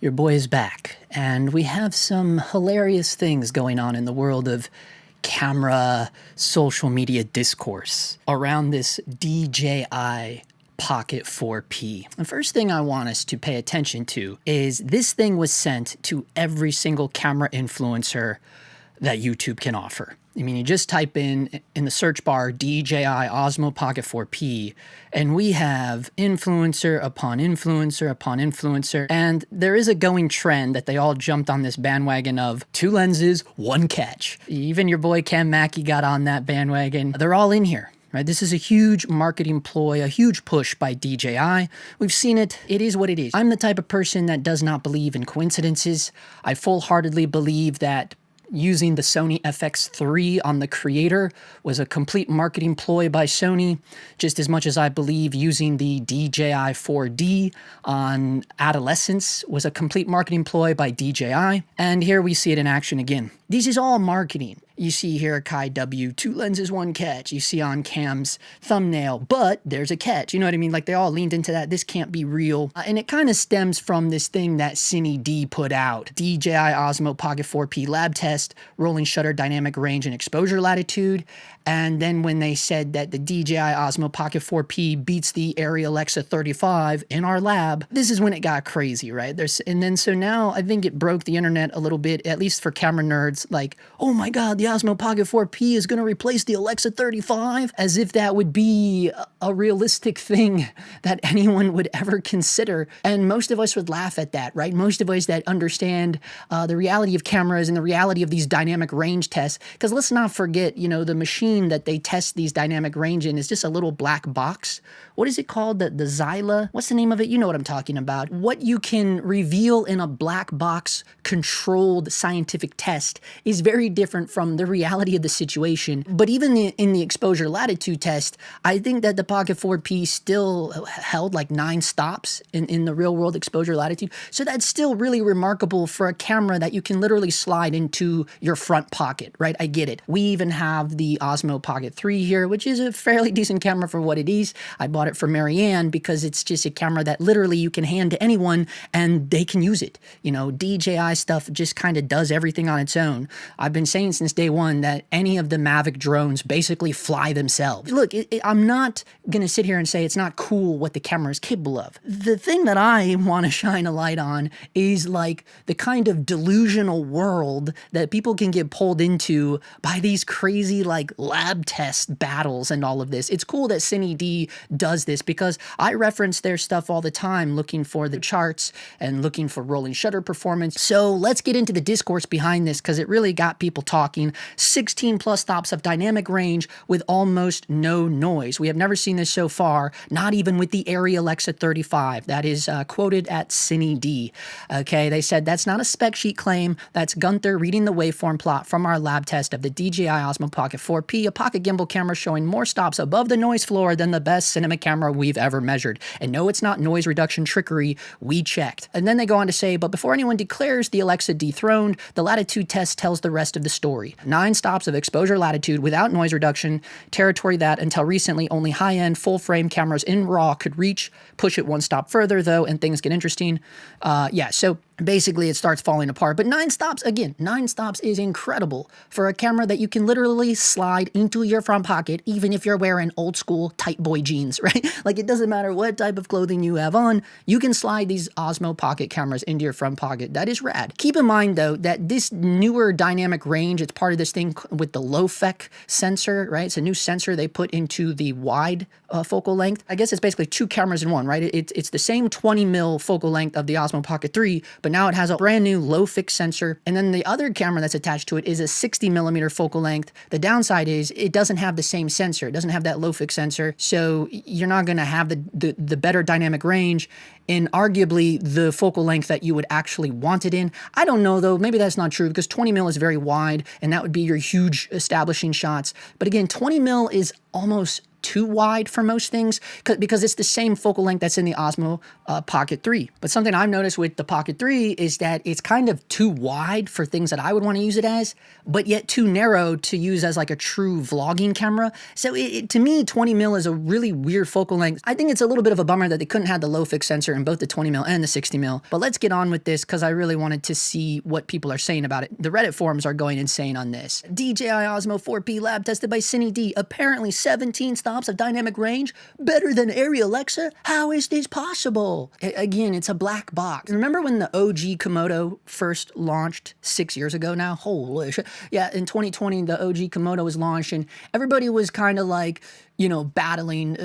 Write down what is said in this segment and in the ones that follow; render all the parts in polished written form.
Your boy is back, and we have some hilarious things going on in the world of camera social media discourse around this DJI Pocket 4P. The first thing I want us to pay attention to is this thing was sent to every single camera influencer that YouTube can offer. I mean, you just type in the search bar DJI Osmo Pocket 4P, and we have influencer upon influencer upon influencer. And there is a going trend that they all jumped on this bandwagon of 2 lenses, 1 catch. Even your boy Cam Mackey got on that bandwagon. They're all in here. Right? This is a huge marketing ploy, a huge push by DJI. We've seen it. It is what it is. I'm the type of person that does not believe in coincidences. I full-heartedly believe that using the Sony FX3 on the Creator was a complete marketing ploy by Sony, just as much as I believe using the DJI 4D on adolescents was a complete marketing ploy by DJI. And here we see it in action again. This is all marketing. You see here Kai W, 2 lenses, 1 catch. You see on Cam's thumbnail, but there's a catch. You know what I mean? Like they all leaned into that. This can't be real. And it kind of stems from this thing that CineD put out. DJI Osmo Pocket 4P lab test, rolling shutter dynamic range and exposure latitude. And then when they said that the DJI Osmo Pocket 4P beats the ARRI Alexa 35 in our lab, this is when it got crazy, right? So now I think it broke the internet a little bit, at least for camera nerds, like, oh my God, the Osmo Pocket 4P is going to replace the Alexa 35, as if that would be a realistic thing that anyone would ever consider. And most of us would laugh at that, right? Most of us that understand the reality of cameras and the reality of these dynamic range tests, because let's not forget, the machine that they test these dynamic range in is just a little black box. What is it called? The Xyla? What's the name of it? You know what I'm talking about. What you can reveal in a black box controlled scientific test is very different from the reality of the situation. But even in the exposure latitude test, I think that the Pocket 4P still held like 9 stops in the real world exposure latitude. So that's still really remarkable for a camera that you can literally slide into your front pocket, right? I get it. We even have the Osmo Pocket 3 here, which is a fairly decent camera for what it is. I bought it for Marianne because it's just a camera that literally you can hand to anyone and they can use it. DJI stuff just kind of does everything on its own. I've been saying since day one that any of the Mavic drones basically fly themselves. Look, I'm not going to sit here and say it's not cool what the camera is capable of. The thing that I want to shine a light on is like the kind of delusional world that people can get pulled into by these crazy like lab test battles and all of this. It's cool that CineD does this because I reference their stuff all the time looking for the charts and looking for rolling shutter performance. So let's get into the discourse behind this because it really got people talking. 16 plus stops of dynamic range with almost no noise. We have never seen this so far, not even with the ARRI Alexa 35. That is quoted at CineD. Okay, they said that's not a spec sheet claim. That's Gunther reading the waveform plot from our lab test of the DJI Osmo Pocket 4P, a pocket gimbal camera showing more stops above the noise floor than the best cinema camera we've ever measured. And no, it's not noise reduction trickery. We checked. And then they go on to say, but before anyone declares the Alexa dethroned, the latitude test tells the rest of the story. 9 stops of exposure latitude without noise reduction, territory that until recently only high-end full-frame cameras in RAW could reach. Push it 1 stop further though and things get interesting. So basically it starts falling apart. But 9 stops, again, 9 stops is incredible for a camera that you can literally slide into your front pocket, even if you're wearing old school tight boy jeans, right? Like it doesn't matter what type of clothing you have on, you can slide these Osmo Pocket cameras into your front pocket. That is rad. Keep in mind though, that this newer dynamic range, it's part of this thing with the LOFIC sensor, right? It's a new sensor they put into the wide focal length. I guess it's basically 2 cameras in one, right? It's the same 20 mil focal length of the Osmo Pocket 3, but now it has a brand new LOFIC sensor. And then the other camera that's attached to it is a 60 millimeter focal length. The downside is it doesn't have the same sensor. It doesn't have that LOFIC sensor. So you're not going to have the better dynamic range in arguably the focal length that you would actually want it in. I don't know though, maybe that's not true because 20 mil is very wide and that would be your huge establishing shots. But again, 20 mil is almost too wide for most things because it's the same focal length that's in the Osmo Pocket 3. But something I've noticed with the Pocket 3 is that it's kind of too wide for things that I would want to use it as, but yet too narrow to use as like a true vlogging camera. So to me, 20 mil is a really weird focal length. I think it's a little bit of a bummer that they couldn't have the LOFIC sensor in both the 20 mil and the 60 mil. But let's get on with this because I really wanted to see what people are saying about it. The Reddit forums are going insane on this. DJI Osmo 4P lab tested by CineD. Apparently 17 stops of dynamic range, better than ARRI Alexa. How is this possible? Again, it's a black box. Remember when the OG Komodo first launched 6 years ago now? Holy shit. Yeah, in 2020, the OG Komodo was launched and everybody was kind of like, you know, battling,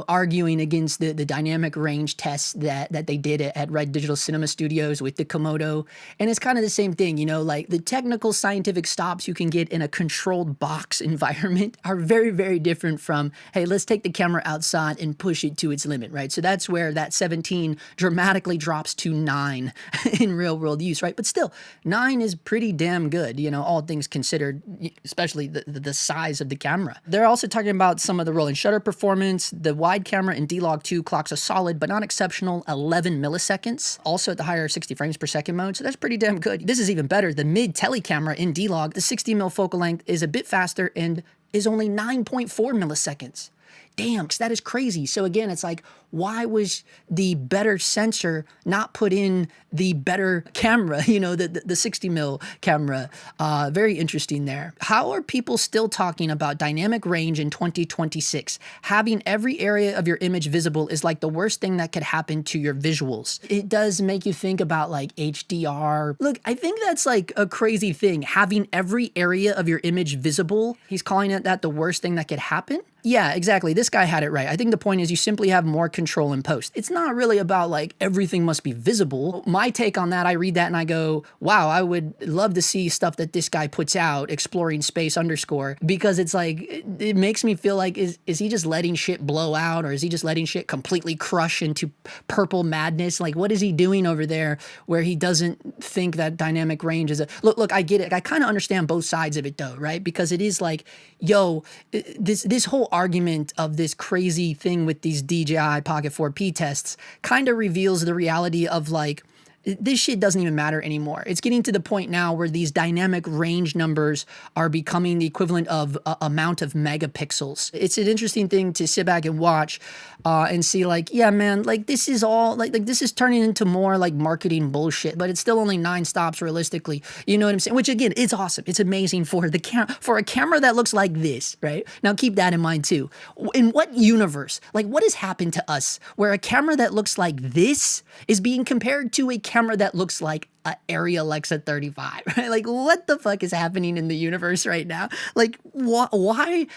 arguing against the dynamic range tests that they did at Red Digital Cinema Studios with the Komodo. And it's kind of the same thing, you know, like the technical scientific stops you can get in a controlled box environment are very, very different from, hey, let's take the camera outside and push it to its limit, right? So that's where that 17 dramatically drops to 9 in real world use, right? But still, 9 is pretty damn good, you know, all things considered, especially the size of the camera. They're also talking about some of the roll and shutter performance. The wide camera in D-Log 2 clocks a solid but not exceptional 11 milliseconds, also at the higher 60 frames per second mode, so that's pretty damn good. This is even better. The mid tele camera in D-Log, the 60 mil focal length is a bit faster and is only 9.4 milliseconds. Damn, that is crazy. So again, it's like, why was the better sensor not put in the better camera, you know, the 60 mil camera? Very interesting there. How are people still talking about dynamic range in 2026? Having every area of your image visible is like the worst thing that could happen to your visuals. It does make you think about like HDR. Look, I think that's like a crazy thing. Having every area of your image visible, he's calling it that the worst thing that could happen? Yeah, exactly. This guy had it right. I think the point is you simply have more control in post. It's not really about like everything must be visible. My take on that, I read that and I go, wow, I would love to see stuff that this guy puts out, exploring space _ because it's like, it makes me feel like, is he just letting shit blow out, or is he just letting shit completely crush into purple madness? Like, what is he doing over there where he doesn't think that dynamic range is a, look, I get it. I kind of understand both sides of it though, right? Because it is like, yo, this whole argument of this crazy thing with these DJI Pocket 4P tests kind of reveals the reality of like, this shit doesn't even matter anymore. It's getting to the point now where these dynamic range numbers are becoming the equivalent of amount of megapixels. It's an interesting thing to sit back and watch and see like, yeah, man, like this is all like this is turning into more like marketing bullshit, but it's still only 9 stops realistically. You know what I'm saying? Which again, it's awesome. It's amazing for a camera that looks like this, right? Now keep that in mind too. In what universe, like what has happened to us where a camera that looks like this is being compared to a camera that looks like a ARRI Alexa 35, right? Like what the fuck is happening in the universe right now? Like why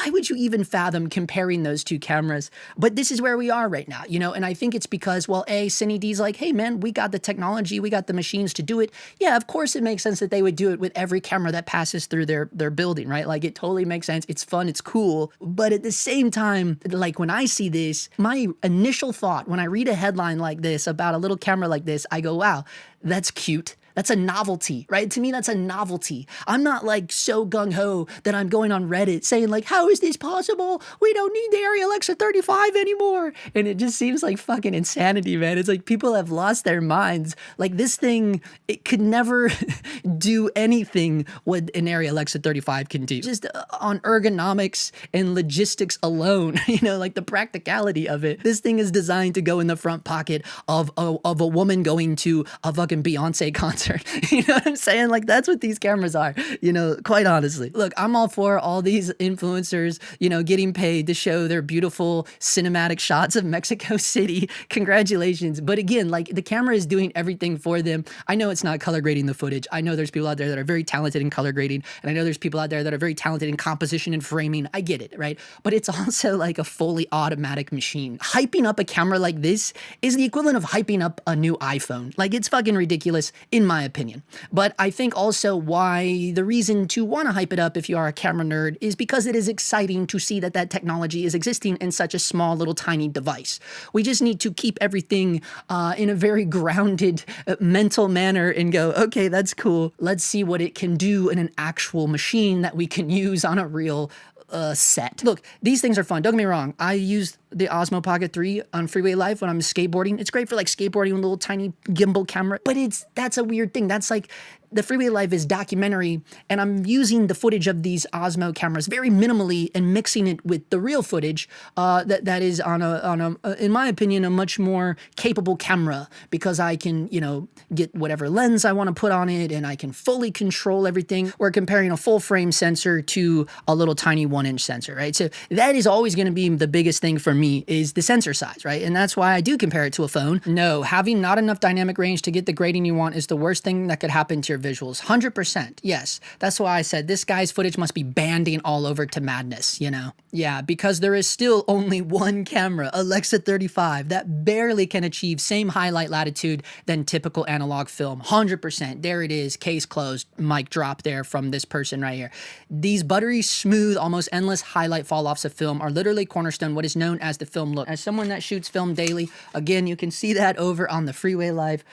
would you even fathom comparing those two cameras? But this is where we are right now, you know? And I think it's because, well, CineD's like, hey man, we got the technology, we got the machines to do it. Yeah, of course it makes sense that they would do it with every camera that passes through their building, right? Like it totally makes sense. It's fun, it's cool. But at the same time, like when I see this, my initial thought when I read a headline like this about a little camera like this, I go, wow, that's cute. That's a novelty, right? To me, that's a novelty. I'm not like so gung-ho that I'm going on Reddit saying like, how is this possible? We don't need the ARRI Alexa 35 anymore. And it just seems like fucking insanity, man. It's like people have lost their minds. Like this thing, it could never do anything what an ARRI Alexa 35 can do. Just on ergonomics and logistics alone, you know, like the practicality of it. This thing is designed to go in the front pocket of a woman going to a fucking Beyonce concert. You know what I'm saying? Like that's what these cameras are, you know, quite honestly. Look, I'm all for all these influencers, you know, getting paid to show their beautiful cinematic shots of Mexico City. Congratulations. But again, like the camera is doing everything for them. I know it's not color grading the footage. I know there's people out there that are very talented in color grading. And I know there's people out there that are very talented in composition and framing. I get it, right? But it's also like a fully automatic machine. Hyping up a camera like this is the equivalent of hyping up a new iPhone. Like it's fucking ridiculous in my opinion. But I think also why the reason to want to hype it up if you are a camera nerd is because it is exciting to see that that technology is existing in such a small little tiny device. We just need to keep everything in a very grounded mental manner and go, okay, that's cool. Let's see what it can do in an actual machine that we can use on a real set. Look, these things are fun. Don't get me wrong. I use the Osmo Pocket 3 on Freeway Life when I'm skateboarding. It's great for like skateboarding with a little tiny gimbal camera, but that's a weird thing. That's like the Freeway Life is documentary, and I'm using the footage of these Osmo cameras very minimally and mixing it with the real footage that is on a in my opinion, a much more capable camera, because I can, get whatever lens I want to put on it, and I can fully control everything. We're comparing a full frame sensor to a little tiny 1-inch sensor, right? So that is always going to be the biggest thing for me, is the sensor size, right? And that's why I do compare it to a phone. No, having not enough dynamic range to get the grading you want is the worst thing that could happen to your visuals. 100%. Yes. That's why I said this guy's footage must be banding all over to madness, Yeah, because there is still only one camera, Alexa 35, that barely can achieve same highlight latitude than typical analog film. 100%. There it is. Case closed. Mic drop there from this person right here. These buttery, smooth, almost endless highlight fall-offs of film are literally cornerstone what is known as the film look. As someone that shoots film daily, again, you can see that over on the Freeway Live.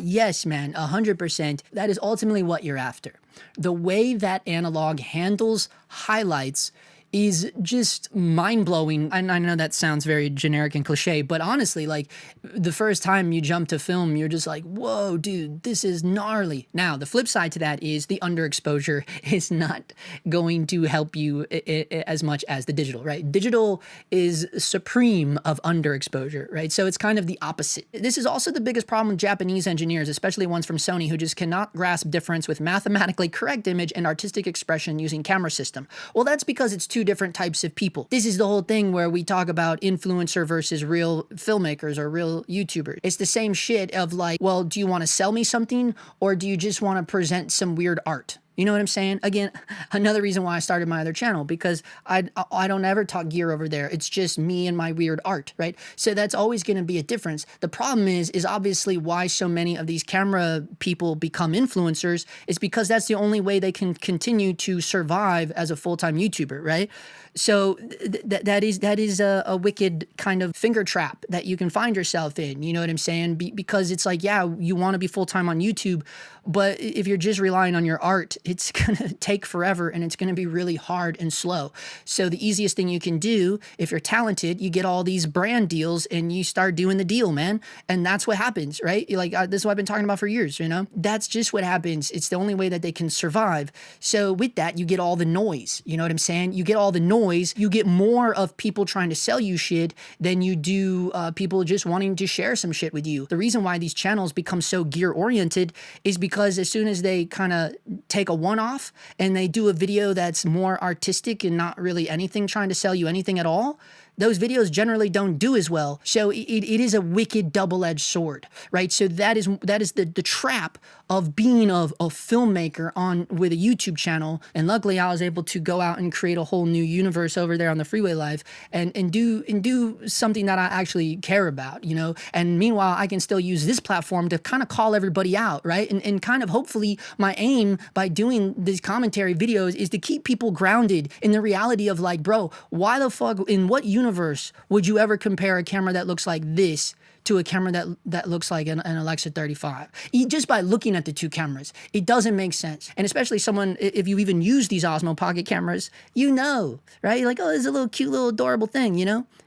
Yes, man, 100%. That is ultimately what you're after. The way that analog handles highlights is just mind-blowing. And I know that sounds very generic and cliche, but honestly, like, the first time you jump to film, you're just like, whoa, dude, this is gnarly. Now, the flip side to that is the underexposure is not going to help you as much as the digital, right? Digital is supreme of underexposure, right? So it's kind of the opposite. This is also the biggest problem with Japanese engineers, especially ones from Sony, who just cannot grasp difference with mathematically correct image and artistic expression using camera system. Well, that's because it's two different types of people. This is the whole thing where we talk about influencer versus real filmmakers or real YouTubers. It's the same shit of like, well, do you want to sell me something, or do you just want to present some weird art? You know what I'm saying? Again, another reason why I started my other channel, because I don't ever talk gear over there. It's just me and my weird art, right? So that's always going to be a difference. The problem is obviously why so many of these camera people become influencers is because that's the only way they can continue to survive as a full-time YouTuber, right? So that is a wicked kind of finger trap that you can find yourself in. You know what I'm saying? Because it's like, yeah, you want to be full-time on YouTube, but if you're just relying on your art, it's going to take forever and it's going to be really hard and slow. So the easiest thing you can do, if you're talented, you get all these brand deals and you start doing the deal, man. And that's what happens, right? Like, this is what I've been talking about for years, That's just what happens. It's the only way that they can survive. So with that, you get all the noise. You know what I'm saying? You get all the noise. You get more of people trying to sell you shit than you do people just wanting to share some shit with you. The reason why these channels become so gear-oriented is because as soon as they kind of take a one-off and they do a video that's more artistic and not really anything trying to sell you anything at all, those videos generally don't do as well. So it is a wicked double-edged sword, right? So that is the trap of being a filmmaker with a YouTube channel. And luckily I was able to go out and create a whole new universe over there on the Freeway Live and do something that I actually care about, And meanwhile, I can still use this platform to kind of call everybody out, right? And kind of hopefully my aim by doing these commentary videos is to keep people grounded in the reality of like, bro, why the fuck, in what universe would you ever compare a camera that looks like this to a camera that looks like an Alexa 35. Just by looking at the two cameras, it doesn't make sense. And especially someone, if you even use these Osmo Pocket cameras, right? You're like, oh, this is a little cute, little adorable thing,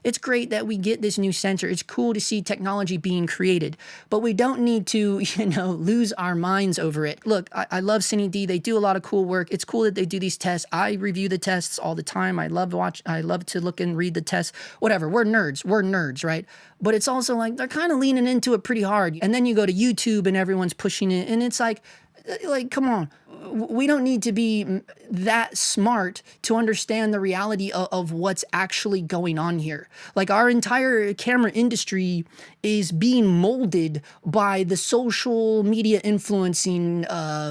It's great that we get this new sensor. It's cool to see technology being created, but we don't need to, lose our minds over it. Look, I love CineD. They do a lot of cool work. It's cool that they do these tests. I review the tests all the time. I love to look and read the tests, whatever. We're nerds, right? But it's also like, they're kind of leaning into it pretty hard. And then you go to YouTube and everyone's pushing it. And it's like, come on. We don't need to be that smart to understand the reality of what's actually going on here. Like, our entire camera industry is being molded by the social media influencing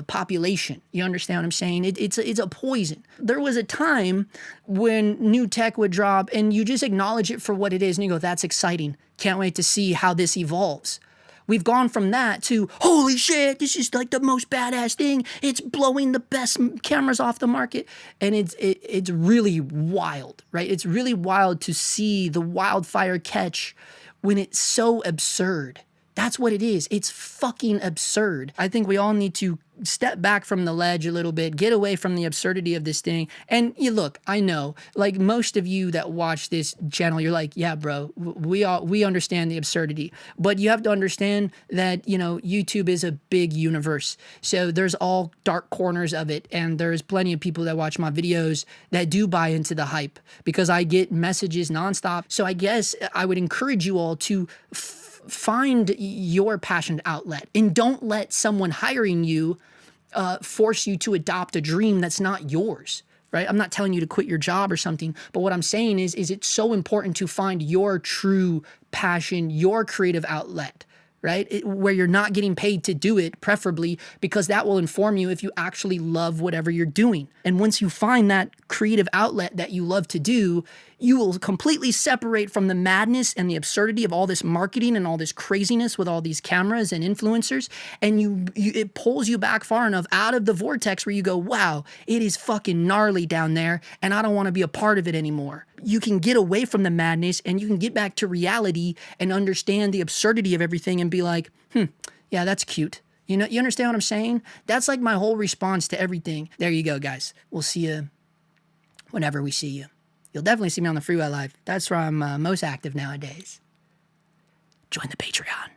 population. You understand what I'm saying? It's a poison. There was a time when new tech would drop and you just acknowledge it for what it is and you go, that's exciting. Can't wait to see how this evolves. We've gone from that to, holy shit, this is like the most badass thing. It's blowing the best cameras off the market. And it's really wild, right? It's really wild to see the wildfire catch when it's so absurd. That's what it is. It's fucking absurd. I think we all need to step back from the ledge a little bit, get away from the absurdity of this thing. And you look, I know, like most of you that watch this channel, you're like, yeah, bro, we understand the absurdity. But you have to understand that, you know, YouTube is a big universe. So there's all dark corners of it. And there's plenty of people that watch my videos that do buy into the hype because I get messages nonstop. So I guess I would encourage you all to find your passion outlet and don't let someone hiring you force you to adopt a dream that's not yours, right? I'm not telling you to quit your job or something, but what I'm saying is it's so important to find your true passion, your creative outlet, right? Where you're not getting paid to do it, preferably, because that will inform you if you actually love whatever you're doing. And once you find that creative outlet that you love to do, you will completely separate from the madness and the absurdity of all this marketing and all this craziness with all these cameras and influencers. And it pulls you back far enough out of the vortex where you go, wow, it is fucking gnarly down there and I don't want to be a part of it anymore. You can get away from the madness and you can get back to reality and understand the absurdity of everything and be like, yeah, that's cute. You know, you understand what I'm saying? That's like my whole response to everything. There you go, guys. We'll see you whenever we see you. You'll definitely see me on the Freeway Live. That's where I'm most active nowadays. Join the Patreon.